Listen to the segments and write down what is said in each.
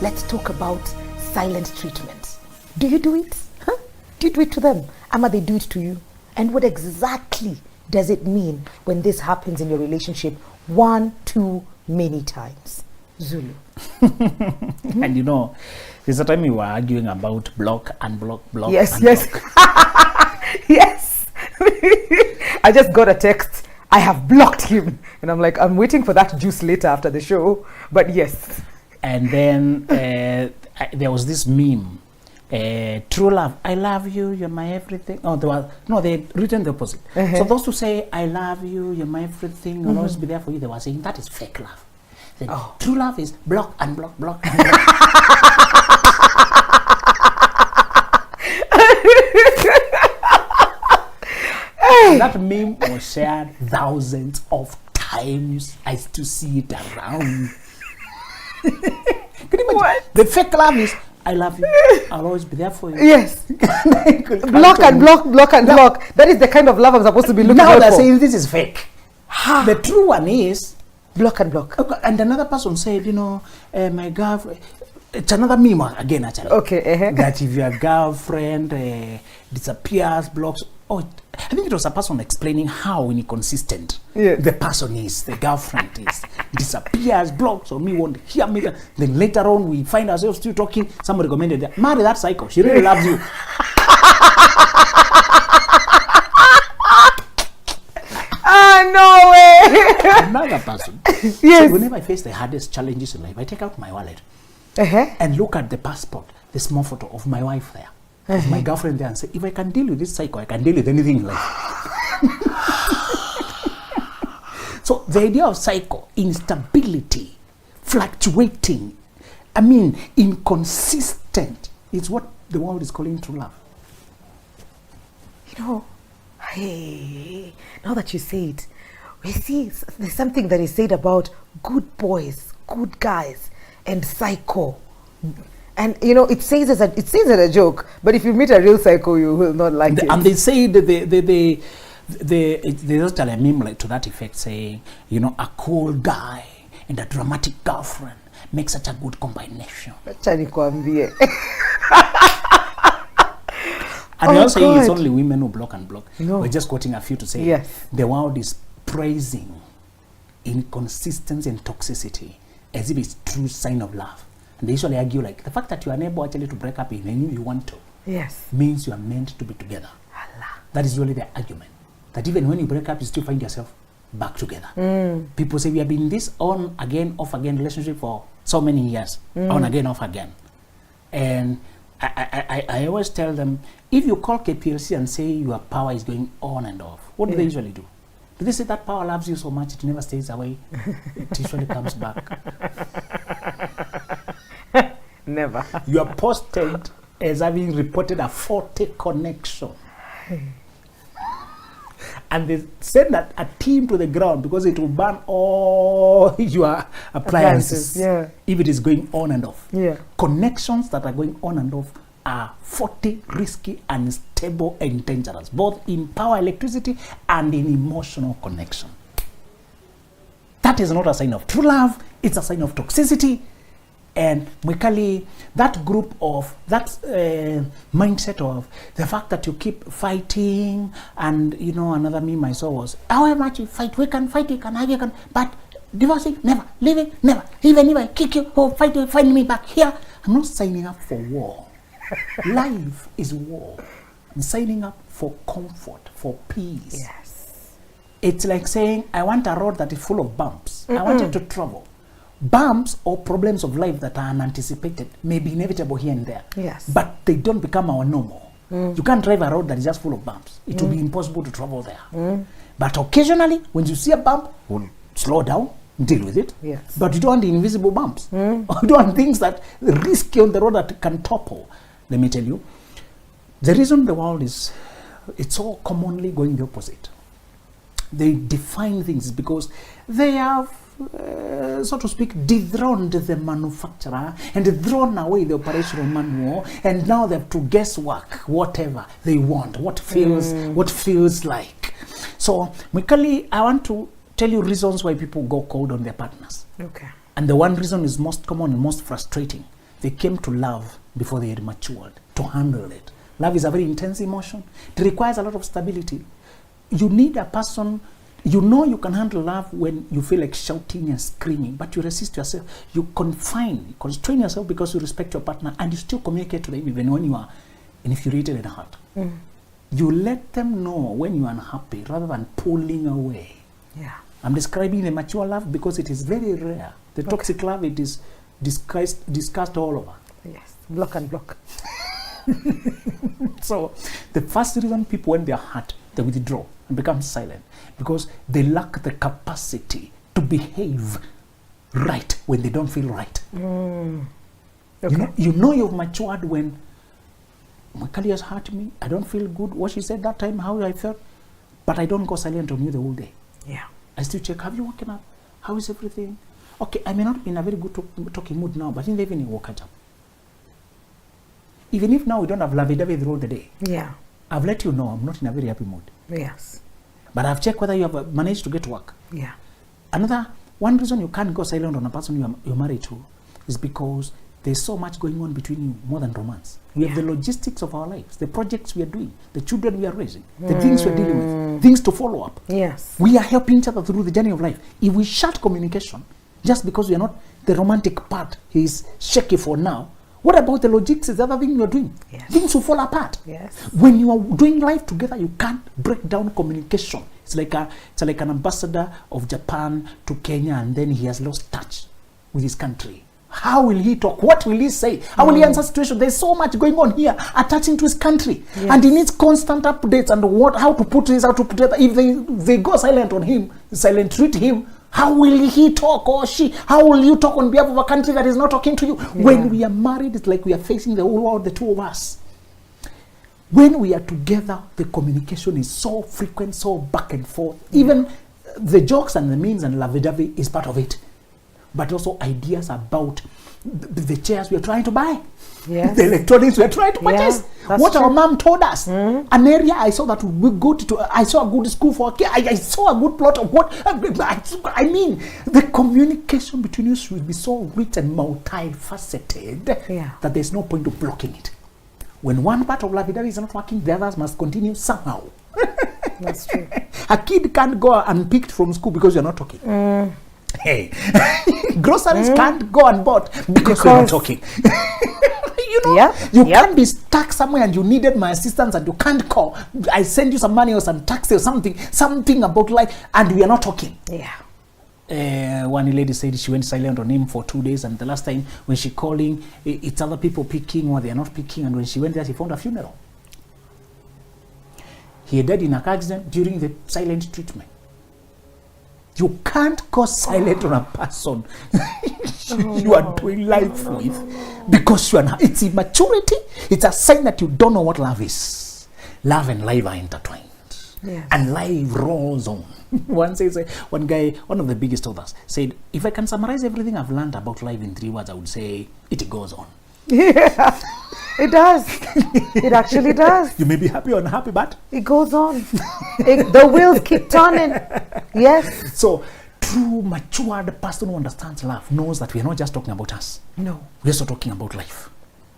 let's talk about silent treatment. Do you do it? Huh? Do you do it to them? Ama they do it to you? And what exactly does it mean when this happens in your relationship one, too many times? Zulu. And you know, there's a time we were arguing about block, unblock, block. Yes, unblock. yes. Yes. I just got a text. I have blocked him. And I'm like, I'm waiting for that juice later after the show. But yes. And then there was this meme. True love, I love you, you're my everything. Oh, they written the opposite. So those who say, I love you, you're my everything, I'll always be there for you, they were saying that is fake love. Then, true love is block, unblock, block, unblock. That meme was shared thousands of times. I still see it around. Can you imagine? What? The fake love is, I love you, I'll always be there for you. Yes. Block and block, block and block. That is the kind of love I'm supposed to be looking for. Now they're saying this is fake. The true one is block and block. And another person said, you know, my girlfriend, it's another meme again actually. Okay. That if your girlfriend disappears, blocks, I think it was a person explaining how inconsistent the person is, the girlfriend is. Disappears, blocks, or me won't hear me. Then later on, we find ourselves still talking. Somebody recommended that. Marry that psycho. She really loves you. No way. Another person. Yes. So whenever I face the hardest challenges in life, I take out my wallet and look at the passport, the small photo of my wife there. My girlfriend there, and say, if I can deal with this psycho, I can deal with anything in life. So the idea of psycho, instability, fluctuating, inconsistent, is what the world is calling true love. You know, hey, now that you say it, we see there's something that is said about good boys, good guys, and psycho. And you know, it says as a joke, but if you meet a real psycho, you will not like it. And they say that they just tell a meme like to that effect, saying, you know, a cool guy and a dramatic girlfriend make such a good combination. Acha nikwambie. And we are saying it's only women who block and block. No. We're just quoting a few to say the world is praising inconsistency and toxicity as if it's true sign of love. And they usually argue like the fact that you are unable actually to break up and you want to means you are meant to be together. Allah. That is really the argument. That even when you break up, you still find yourself back together. People say we have been this on again, off again relationship for so many years. On again, off again. And I always tell them, if you call KPLC and say your power is going on and off, what do they usually do? Do they say that power loves you so much it never stays away? It usually comes back. Never. You are posted as having reported a faulty connection. And they send a team to the ground because it will burn all your appliances if it is going on and off. Connections that are going on and off are faulty, risky, unstable, and dangerous, both in power, electricity, and in emotional connection. That is not a sign of true love, it's a sign of toxicity. And Mwikali, that group of, that mindset of the fact that you keep fighting, and you know, another meme I saw was, however much you fight, we can fight, you can argue, but divorcing, never, leaving, never, even if I kick you, fight you, find me back here. I'm not signing up for war. Life is war. I'm signing up for comfort, for peace. Yes. It's like saying, I want a road that is full of bumps. I want it to travel. Bumps or problems of life that are unanticipated may be inevitable here and there. Yes. But they don't become our normal. You can't drive a road that is just full of bumps. It will be impossible to travel there. But occasionally, when you see a bump, we'll slow down, deal with it. Yes. But you don't want the invisible bumps. You don't want things that risky on the road that can topple. Let me tell you, the reason the world is, it's so commonly going the opposite. They define things because they have, so to speak, dethroned the manufacturer and thrown away the operational manual, and now they have to guesswork whatever they want, what feels like. So, Mwikali, I want to tell you reasons why people go cold on their partners. Okay. And the one reason is most common and most frustrating. they came to love before they had matured to handle it. Love is a very intense emotion. It requires a lot of stability. You need a person, you know you can handle love when you feel like shouting and screaming, but you resist yourself. You constrain yourself because you respect your partner, and you still communicate to them even when you are infuriated and hurt. You let them know when you are unhappy rather than pulling away. Yeah. I'm describing the mature love because it is very rare. The toxic love, it is discussed all over. Yes, block and block. So the first reason people, when they are hurt, they withdraw and become silent because they lack the capacity to behave right when they don't feel right. Okay. You know you've matured when Makali has hurt me, I don't feel good. What she said that time, how I felt, but I don't go silent on you the whole day. Yeah. I still check, have you woken up? How is everything? Okay, I may not be in a very good talking mood now, but in the evening you woke up. Even if now we don't have lovey-dovey throughout the day, Yeah. I've let you know I'm not in a very happy mood. Yes. But I've checked whether you have managed to get to work. Yeah. One reason you can't go silent on a person you're married to is because there's so much going on between you, more than romance. We have the logistics of our lives, the projects we are doing, the children we are raising, the things we're dealing with, things to follow up. Yes. We are helping each other through the journey of life. If we shut communication, just because we are not the romantic part, is shaky for now, what about the logistics, the other thing you're doing? Yes. Things will fall apart. Yes. When you are doing life together, you can't break down communication. It's like an ambassador of Japan to Kenya, and then he has lost touch with his country. How will he talk? What will he say? How will he answer situation? There's so much going on here attaching to his country. Yes. And he needs constant updates on how to put this, how to put that. If they go silent on him, silent treat him, how will he talk, or she? How will you talk on behalf of a country that is not talking to you? Yeah. When we are married, it's like we are facing the whole world, the two of us. When we are together, the communication is so frequent, so back and forth. Even the jokes and the memes and lovey-dovey is part of it. But also ideas about the chairs we are trying to buy, the electronics we are trying to purchase, what our mom told us, an area I saw that we go to, I saw a good school for a kid, I saw a good plot of what, I mean, the communication between you should be so rich and multifaceted that there's no point of blocking it. When one part of lovey-dovey is not working, the others must continue somehow. That's true. A kid can't go unpicked from school because you're not talking. Hey, groceries can't go unbought because we're not talking. You know, you can't be stuck somewhere and you needed my assistance and you can't call. I send you some money or some taxi or something about life, and we are not talking. Yeah. One lady said she went silent on him for 2 days, and the last time when she calling, it's other people picking or they are not picking, and when she went there, she found a funeral. He died in a car accident during the silent treatment. You can't go silent on a person you are doing life with because you are not. It's immaturity. It's a sign that you don't know what love is. Love and life are intertwined. Yes. And life rolls on. One of the biggest authors said, if I can summarize everything I've learned about life in 3 words, I would say it goes on. Yeah, it does. It actually does. You may be happy or unhappy, but it goes on. The wheels keep turning. Yes. So, true matured person who understands love knows that we are not just talking about us. No. We are also talking about life.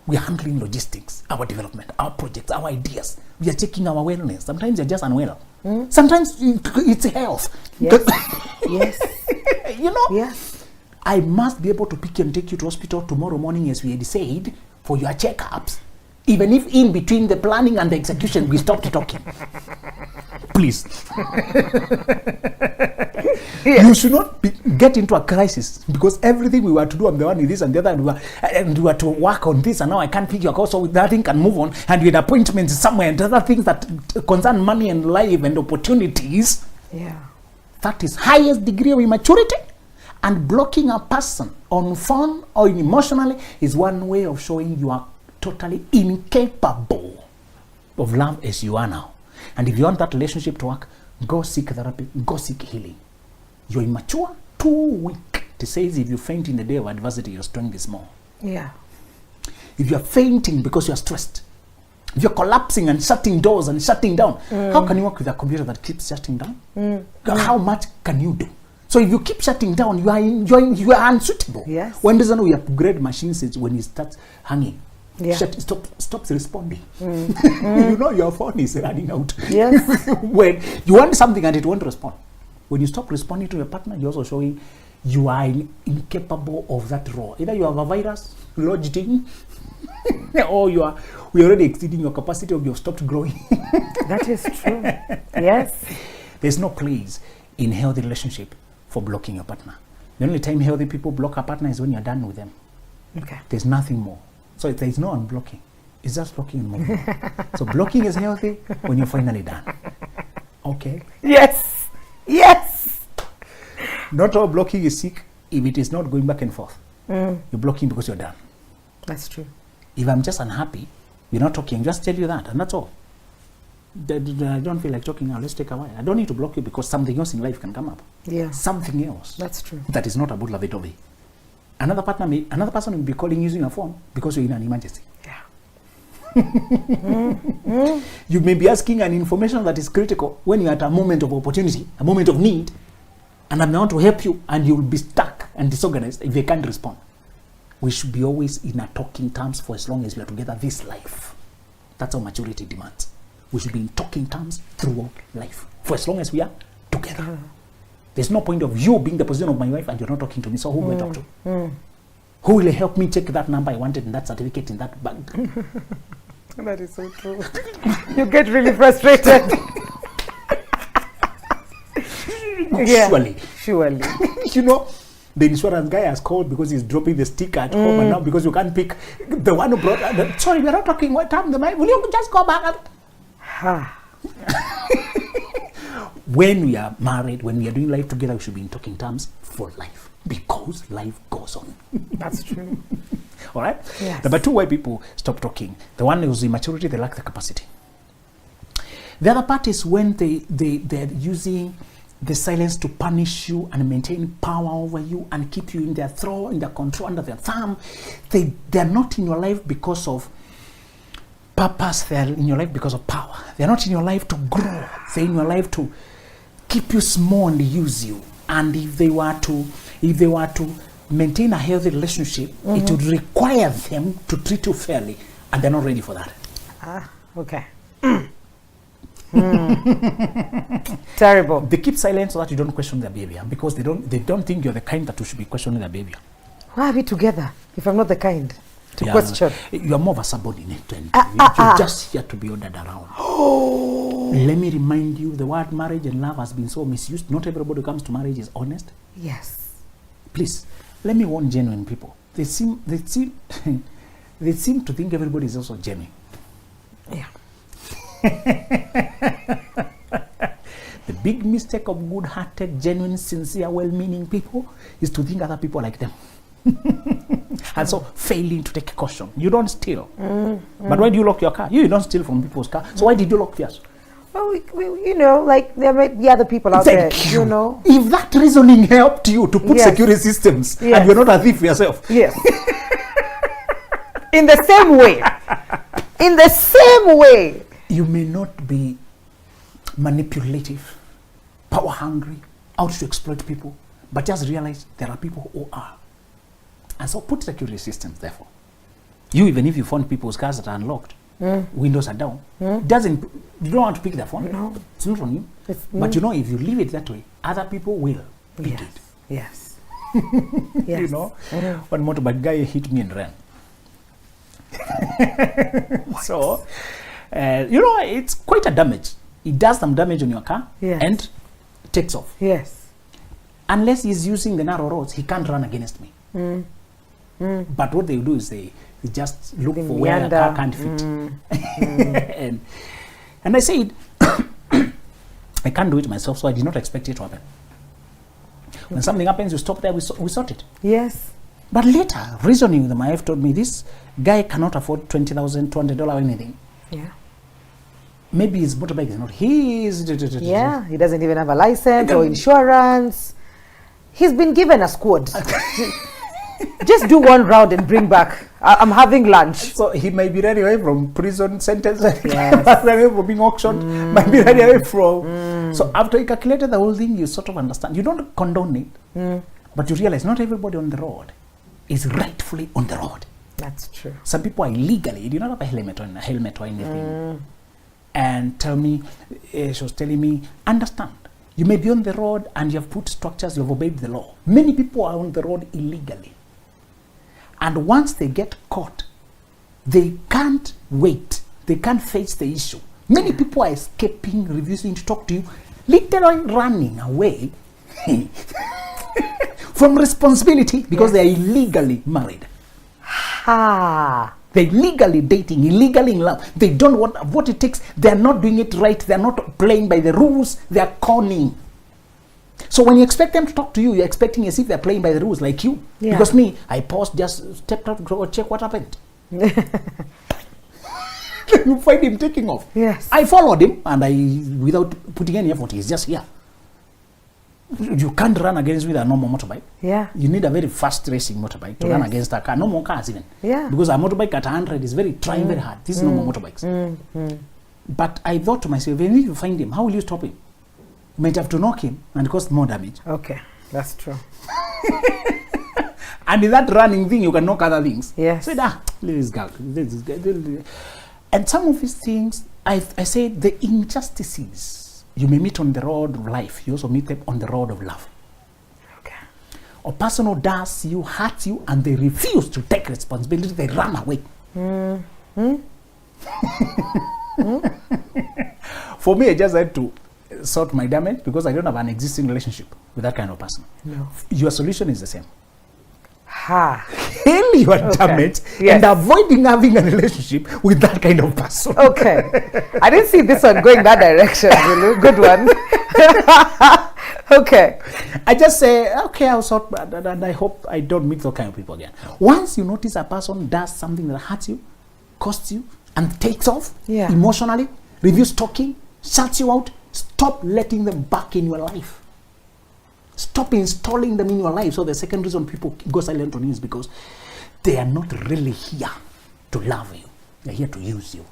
We are handling logistics, our development, our projects, our ideas. We are checking our wellness. Sometimes you're just unwell. Sometimes it's health. Yes. Yes. You know? Yes. I must be able to pick you and take you to hospital tomorrow morning, as we had said, for your checkups. Even if in between the planning and the execution, we stopped talking. Please. You should not get into a crisis because everything we were to do, I'm the one with this and the other, and we were to work on this, and now I can't pick your call, so that thing can move on, and we had appointments somewhere, and other things that concern money and life and opportunities. Yeah. That is highest degree of immaturity. And blocking a person on phone or emotionally is one way of showing you are totally incapable of love as you are now. And if you want that relationship to work, go seek therapy, go seek healing. You're immature, too weak. It says if you faint in the day of adversity, your strength is small. Yeah. If you're fainting because you're stressed, if you're collapsing and shutting doors and shutting down, how can you work with a computer that keeps shutting down? How much can you do? So if you keep shutting down, you are unsuitable. Yes. One reason we upgrade machines is when it starts hanging. Yeah. Stops responding. You know your phone is running out. Yes. When you want something and it won't respond. When you stop responding to your partner, you're also showing you are incapable of that role. Either you have a virus lodged in, or we're already exceeding your capacity, or you've stopped growing. That is true. Yes. There's no place in healthy relationship for blocking your partner. The only time healthy people block a partner is when you're done with them. Okay. There's nothing more. So there's no unblocking. It's just blocking and moving on. So blocking is healthy when you're finally done. Okay? Yes. Yes. Not all blocking is sick if it is not going back and forth. You're blocking because you're done. That's true. If I'm just unhappy, we're not talking, just tell you that, and that's all. I don't feel like talking now, let's take a while. I don't need to block you because something else in life can come up. Yeah. Something else. That's true. That is not about love-it-ovey. Another person will be calling using a phone because you're in an emergency. Yeah. You may be asking an information that is critical when you're at a moment of opportunity, a moment of need, and I want to help you, and you'll be stuck and disorganized if they can't respond. We should be always in a talking terms for as long as we are together this life. That's how maturity demands. We should be in talking terms throughout life for as long as we are together. There's no point of you being the position of my wife and you're not talking to me, so who will I talk to? Who will help me check that number I wanted and that certificate in that bag? That is so true. You get really frustrated. Yeah. Surely. You know, the insurance guy has called because he's dropping the sticker at home, and now because you can't pick the one who brought sorry, we're not talking what time the will you just go back when we are married, when we are doing life together, we should be in talking terms for life because life goes on. That's true. All right? Yes. Number two, why people stop talking. The one is immaturity, they lack the capacity. The other part is when they're using the silence to punish you and maintain power over you and keep you in their thrall, in their control, under their thumb. They're not in your life because of purpose, they're in your life because of power. They're not in your life to grow. They're in your life to keep you small and use you. And if they were to maintain a healthy relationship, it would require them to treat you fairly, and they're not ready for that. Okay. Terrible. They keep silent so that you don't question their behavior, because they don't think you're the kind that you should be questioning their behavior. Why are we together if I'm not the kind to question? You're more of a subordinate, and you're just here to be ordered around. Let me remind you, the word marriage and love has been so misused. Not everybody who comes to marriage is honest. Yes. Please, let me warn genuine people. They seem to think everybody is also genuine. Yeah. The big mistake of good-hearted, genuine, sincere, well-meaning people is to think other people are like them. And so failing to take caution. You don't steal. But why do you lock your car? You don't steal from people's car. So why did you lock yours? Well, you know, like there might be other people out there, you know. If that reasoning helped you to put security systems, and you're not a thief yourself. Yes. In the same way. In the same way. You may not be manipulative, power hungry, out to exploit people, but just realize there are people who are. And so put security systems, therefore. You, even if you found people's cars that are unlocked, windows are down, you don't want to pick their phone. No. It's not on you. But you know, if you leave it that way, other people will pick it. Yes. Yes. You know, one motorbike guy hit me and ran. So, you know, it's quite a damage. It does some damage on your car and takes off. Yes. Unless he's using the narrow roads, he can't run against me. But what they do is they just look for where a car can't fit. And I said, I can't do it myself, so I did not expect it to happen. When something happens, you stop there, we sort it. Yes. But later, reasoning with my wife told me this guy cannot afford $20,000, $200 or anything. Yeah. Maybe his motorbike is not his. Yeah, he doesn't even have a license or insurance. He's been given a squad. Just do one round and bring back. I'm having lunch. So he might be ready away from prison sentence, ready away from being auctioned, might be ready away from. So after you calculated the whole thing, you sort of understand. You don't condone it, but you realize not everybody on the road is rightfully on the road. That's true. Some people are illegally. You do not have a helmet or anything. And tell me, she was telling me, understand. You may be on the road and you have put structures, you have obeyed the law. Many people are on the road illegally. And once they get caught, they can't wait. They can't face the issue. Many people are escaping, refusing to talk to you, literally running away from responsibility because they are illegally married. They're illegally dating, illegally in love. They don't want what it takes. They're not doing it right. They're not playing by the rules. They're conning. So when you expect them to talk to you, you're expecting as if they're playing by the rules like you. Yeah. Because me, I paused, just stepped out to go check what happened. You find him taking off. Yes. I followed him and without putting any effort, he's just here. You can't run against with a normal motorbike. Yeah. You need a very fast racing motorbike to run against a car. No more cars even. Yeah. Because a motorbike at 100 is trying very hard. These normal motorbikes. But I thought to myself, when you find him, how will you stop him? You might have to knock him and cause more damage. Okay, that's true. And in that running thing, you can knock other things. Yes. So, this guy. And some of these things, I say the injustices you may meet on the road of life, you also meet them on the road of love. Okay. A person who does you, hurts you, and they refuse to take responsibility, they run away. For me, I just had to sort my damage because I don't have an existing relationship with that kind of person. No. Your solution is the same. Heal your damage and avoiding having a relationship with that kind of person. Okay. I didn't see this one going that direction, really. Good one. Okay. I just say, okay, I'll sort, and I hope I don't meet those kind of people again. Once you notice a person does something that hurts you, costs you, and takes off emotionally, reviews talking, shuts you out, stop letting them back in your life. Stop installing them in your life. So the second reason people go silent on you is because they are not really here to love you. They're here to use you.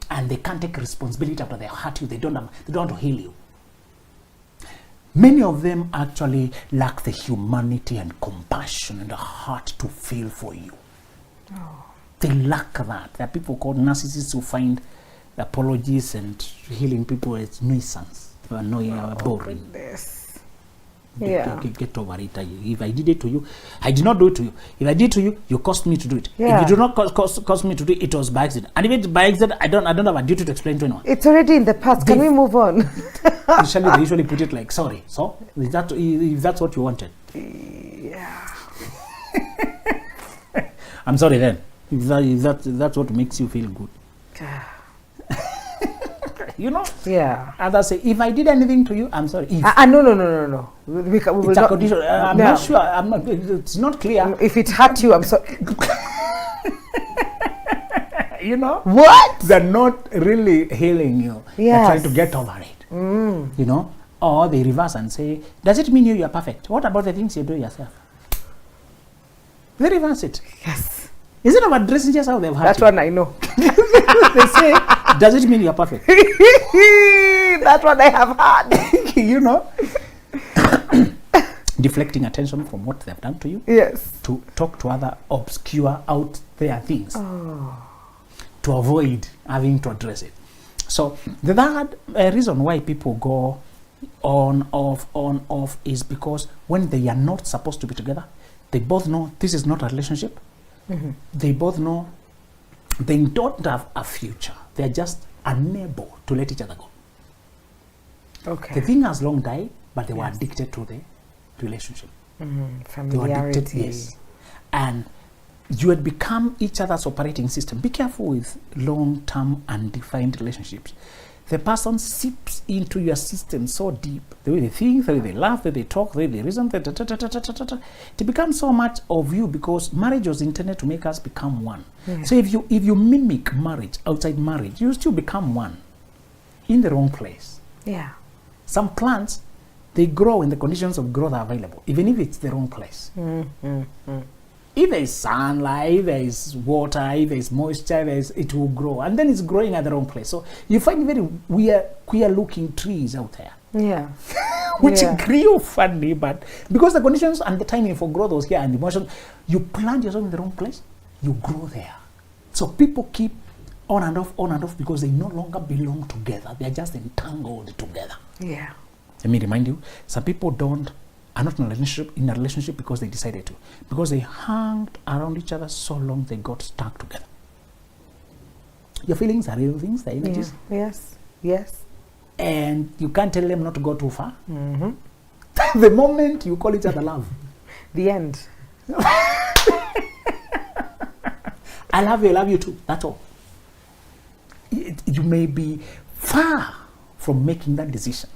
And they can't take responsibility after they hurt you. They don't want to heal you. Many of them actually lack the humanity and compassion and the heart to feel for you. They lack that. There are people called narcissists who find apologies and healing people as nuisance. Annoying or boring. Get over it. If I did it to you, I did not do it to you. If I did it to you, you caused me to do it. If you do not cause me to do it, it was by accident. And if it's by accident, I don't have a duty to explain to anyone. It's already in the past. Can we move on? They usually put it like, sorry. So if that's what you wanted. Yeah. I'm sorry then. If that's what makes you feel good. You know? Yeah. Others say, if I did anything to you, I'm sorry. No. It's a condition. I'm not sure. It's not clear. If it hurt you, I'm sorry. You know? What? They're not really healing you. Yes. They're trying to get over it. You know? Or they reverse and say, does it mean you are perfect? What about the things you do yourself? They reverse it. Yes. Is it about dressing just how they've had That one I know. They say, does it mean you're perfect? That one I have had. You know? Deflecting attention from what they've done to you. Yes. To talk to other obscure out there things. To avoid having to address it. So the third reason why people go on, off is because when they are not supposed to be together, they both know this is not a relationship. They both know they don't have a future. They're just unable to let each other go. Okay. The thing has long died, but they were addicted to the relationship. Familiarity. They were addicted, yes. And you had become each other's operating system. Be careful with long-term undefined relationships. The person seeps into your system so deep. The way they think, the way they laugh, the way they talk, the way they reason, it becomes so much of you because marriage was intended to make us become one. So if you mimic marriage outside marriage, you still become one in the wrong place. Yeah. Some plants, they grow when the conditions of growth are available, even if it's the wrong place. Even there is sunlight, there is water, there is moisture, it will grow. And then it's growing at the wrong place. So you find very weird, queer-looking trees out there. Yeah. Which grew funny, but because the conditions and the timing for growth was here and the emotion, you plant yourself in the wrong place, you grow there. So people keep on and off because they no longer belong together. They are just entangled together. Yeah. Let me remind you, some people are not in a relationship because they decided to. Because they hung around each other so long they got stuck together. Your feelings are real things, the energies. Yeah. Yes. And you can't tell them not to go too far. Mm-hmm. The moment you call each other love. The end. I love you too. That's all. You may be far from making that decision.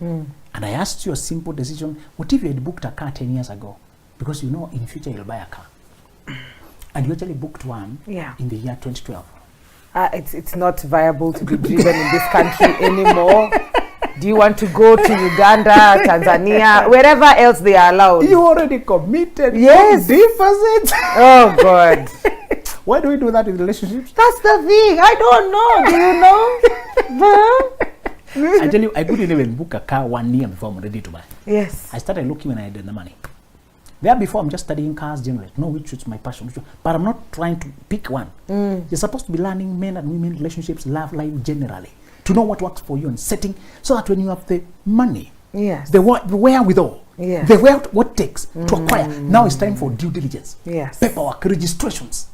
And I asked you a simple decision. What if you had booked a car 10 years ago? Because you know in future you'll buy a car. And you actually booked one in the year 2012. It's not viable to be driven in this country anymore. Do you want to go to Uganda, Tanzania, wherever else they are allowed? You already committed. Yes. Deposit. Oh, God. Why do we do that in relationships? That's the thing. I don't know. Do you know? I tell you, I couldn't even book a car 1 year before I'm ready to buy. Yes. I started looking when I had the money. There before, I'm just studying cars generally. No, which is my passion. But I'm not trying to pick one. You're supposed to be learning men and women relationships, love life generally. To know what works for you and setting, so that when you have the money, the wherewithal, what takes to acquire. Now it's time for due diligence. Paperwork, registrations.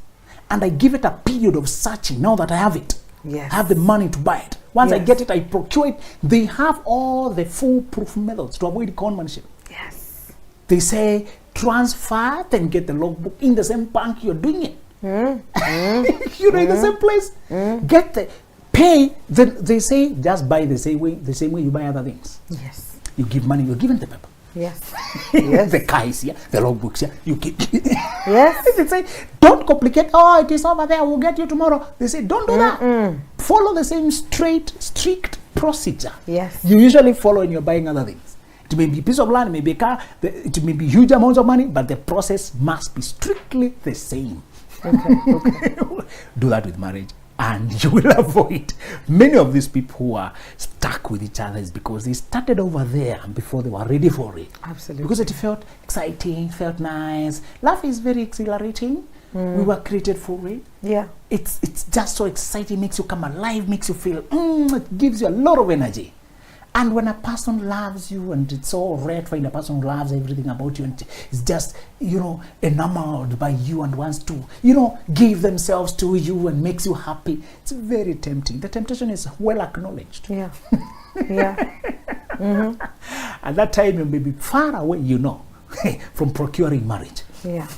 And I give it a period of searching now that I have it. I have the money to buy it. Once I get it, I procure it. They have all the foolproof methods to avoid conmanship. They say, transfer, then get the logbook in the same bank you're doing it. You're in the same place. Get the pay. Then they say, just buy the same way you buy other things. You give money, you're given the paper. The car is here, the logbooks here, you keep. They say, don't complicate. Oh, it is over there, we'll get you tomorrow. They say, don't do that. Follow the same strict procedure you usually follow when you're buying other things. It may be a piece of land, it may be a car, it may be huge amounts of money, but the process must be strictly the same. Do that with marriage, and you will avoid many of these people who are stuck with each other is because they started over there before they were ready for it. Absolutely. Because it felt exciting, felt nice. Life is very exhilarating. We were created for it. It's just so exciting, makes you come alive, makes you feel, it gives you a lot of energy. And when a person loves you, and it's so rare to find a person who loves everything about you and is just, enamored by you and wants to, give themselves to you and makes you happy, it's very tempting. The temptation is well acknowledged. At that time, you may be far away, from procuring marriage.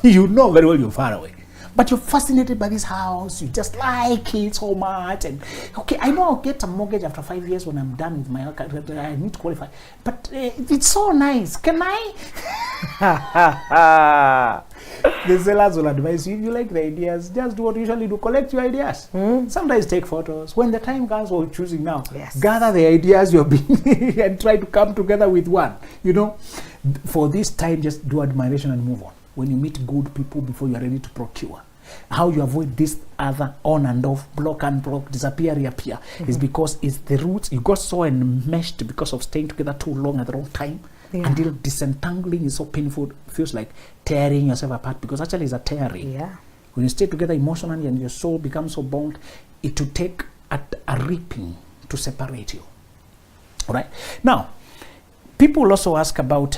You know very well you're far away. But you're fascinated by this house, you just like it so much, and I know I'll get a mortgage after 5 years when I'm done with my I need to qualify. But it's so nice. Can I? The sellers will advise you, if you like the ideas, just do what you usually do, collect your ideas. Sometimes take photos. When the time comes for choosing now, gather the ideas you're being and try to come together with one. For this time, just do admiration and move on. When you meet good people before you're ready to procure. How you avoid this other on and off, block and block, disappear, reappear, is because it's the roots. You got so enmeshed because of staying together too long at the wrong time. Until disentangling is so painful, it feels like tearing yourself apart, because actually it's a tearing. When you stay together emotionally and your soul becomes so bound, it will take a ripping to separate you. All right? Now, people also ask about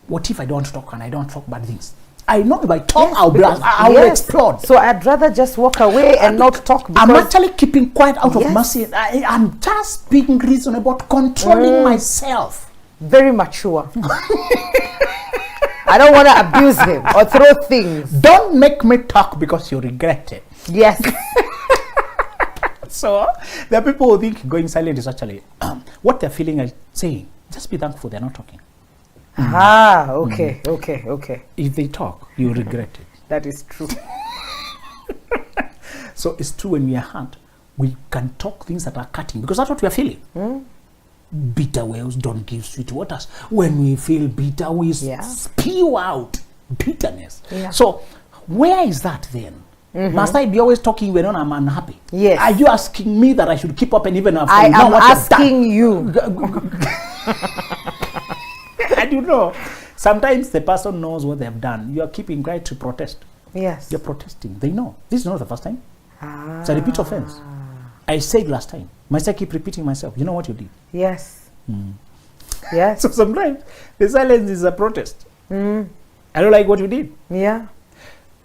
what if I don't talk and I don't talk bad things? I know if I talk, I'll blast, I'll explode. So I'd rather just walk away and not talk. I'm actually keeping quiet out of mercy. I'm just being reasonable, controlling myself. Very mature. I don't want to abuse him or throw things. Don't make me talk because you regret it. So there are people who think going silent is actually what they're feeling and saying. Just be thankful they're not talking. Okay. If they talk, you regret it. That is true. So it's true when we are hurt, we can talk things that are cutting, because that's what we are feeling. Bitter wells don't give sweet waters. When we feel bitter, we spew out bitterness. Yeah. So where is that then? Must I be always talking when I'm unhappy? Yes. Are you asking me that I should keep up and even after I you know am what you've done? asking you. And you know, sometimes the person knows what they have done. You are keeping quiet to protest. Yes. You're protesting. They know. This is not the first time. Ah. It's a repeat offense. I said last time. Must I keep repeating myself? You know what you did? Yes. Yes. So sometimes the silence is a protest. I don't like what you did. Yeah.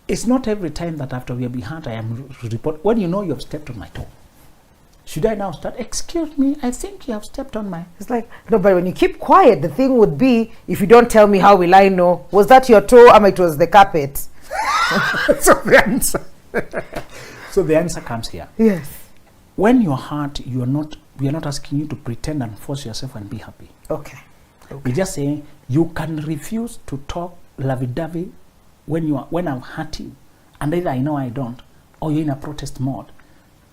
It's not every time that after we have been hurt, I am report. When you know you have stepped on my toe, should I now start? Excuse me, I think you have stepped on my. It's like, no, but when you keep quiet, the thing would be, if you don't tell me, how will I know? Was that your toe or it was the carpet? So the answer comes here. Yes. When you're hurt, we are not asking you to pretend and force yourself and be happy. Okay. We're just saying you can refuse to talk lovey-dovey when I'm hurting, and either I know I don't, or you're in a protest mode,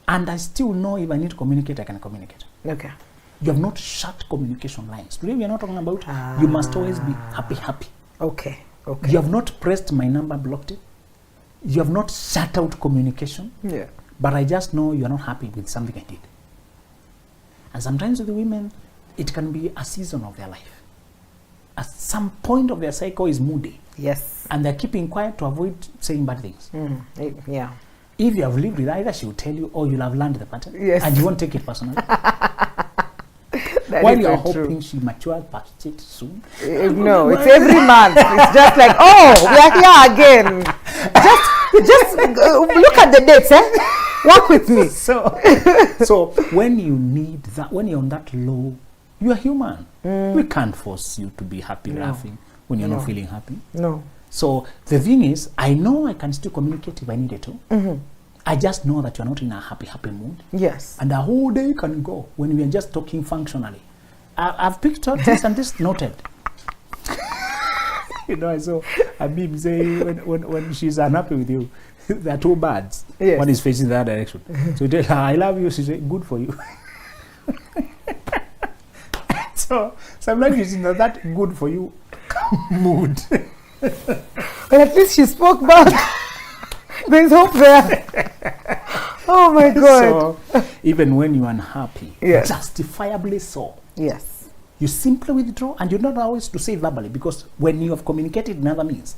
and I still know if I need to communicate, I can communicate. Okay. You have not shut communication lines. Today we are not talking about you must always be happy. Okay. Okay. You have not pressed my number, blocked it. You have not shut out communication. Yeah. But I just know you are not happy with something I did. And sometimes with the women, it can be a season of their life. At some point of their cycle is moody. Yes. And they're keeping quiet to avoid saying bad things. Yeah. If you have lived with either, she will tell you, or you'll have learned the pattern. Yes. And you won't take it personally. That While is you're so hoping true. she matures past it soon. No, it's every month. It's just like, oh, we are here again. Just look at the dates, eh? Work with me. So when you need that, when you're on that low, you are human. We can't force you to be happy laughing when you're not feeling happy. No. So the thing is, I know I can still communicate if I needed to. I just know that you're not in a happy mood. Yes. And the whole day can go when we are just talking functionally. I've picked up this and this noted. You know, I saw a meme say when she's unhappy with you, there are two birds. Yes. One is facing the other direction. So you tell her, I love you. She says, good for you. So sometimes she's in that good for you mood. But at least she spoke back. There's hope there. Oh my God. So even when you're unhappy, Yes. justifiably so, Yes. you simply withdraw, and you're not always to say verbally, because when you have communicated in other means,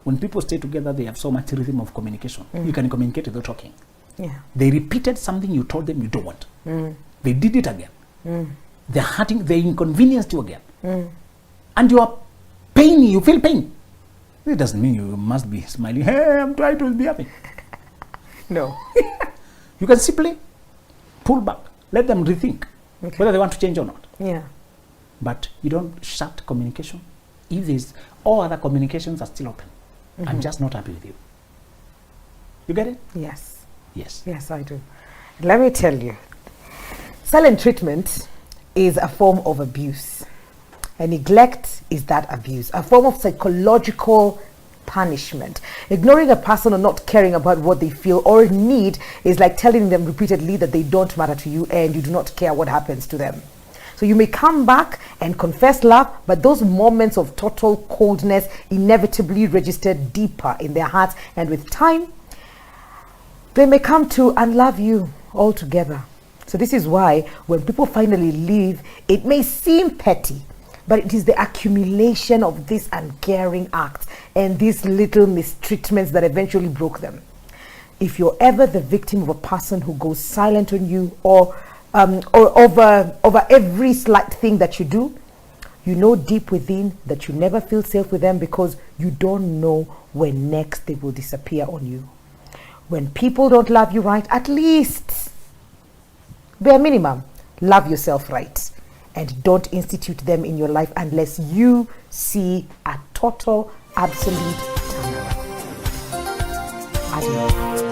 when people stay together, they have so much rhythm of communication. You can communicate without talking. Yeah. They repeated something you told them you don't want. They did it again. They're hurting, they inconvenienced you again. And you are pain, you feel pain. It doesn't mean you must be smiling. Hey, I'm trying to be happy. No. You can simply pull back, let them rethink whether they want to change or not. Yeah. But you don't shut communication. If there's all other communications are still open, I'm just not happy with you. You get it? Yes. Yes. Yes, I do. Let me tell you, silent treatment is a form of abuse. And neglect is that abuse, a form of psychological punishment. Ignoring a person or not caring about what they feel or need is like telling them repeatedly that they don't matter to you and you do not care what happens to them. So you may come back and confess love, but those moments of total coldness inevitably register deeper in their hearts, and with time, they may come to unlove you altogether. So this is why when people finally leave, it may seem petty, but it is the accumulation of these uncaring acts and these little mistreatments that eventually broke them. If you're ever the victim of a person who goes silent on you or over every slight thing that you do, you know deep within that you never feel safe with them, because you don't know when next they will disappear on you. When people don't love you right, at least, bare minimum, love yourself right. And don't institute them in your life unless you see a total, absolute turnaround. Adios.